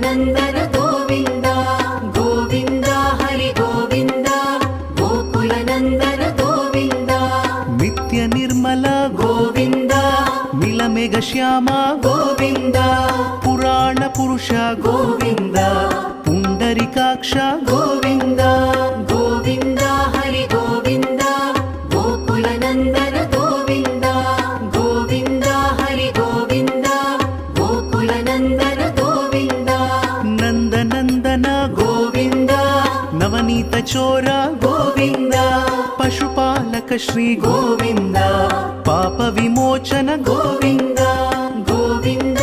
ಗೋಕುಲನಂದನ ಗೋವಿಂದ ಗೋವಿಂದ ಹರಿ ಗೋವಿಂದ ಗೋಕುಲನಂದನ ಗೋವಿಂದ ನಿತ್ಯ ನಿರ್ಮಲ ಗೋವಿಂದ ನೀಲಮೇಘ ಶ್ಯಾಮ ಗೋವಿಂದ ಪುರಾಣ ಪುರುಷ ಗೋವಿಂದ ಪುಂಡರಿಕಾಕ್ಷ ಗೋವಿಂದ ಗೋವಿಂದ ಹರಿ ಗೋವಿಂದ ಗೋಕುಲನಂದನ ಗೋವಿಂದ ಗೋವಿಂದ ಹರಿ ಗೋವಿಂದ ಗೋಕುಲನಂದನ ಗೋವಿಂದ ನಂದನಂದನ ಗೋವಿಂದ ನವನೀತ ಚೋರ ಗೋವಿಂದ ಪಶುಪಾಲಕ ಶ್ರೀ ಗೋವಿಂದ ಪಾಪ ವಿಮೋಚನ ಗೋವಿಂದ ಗೋವಿಂದ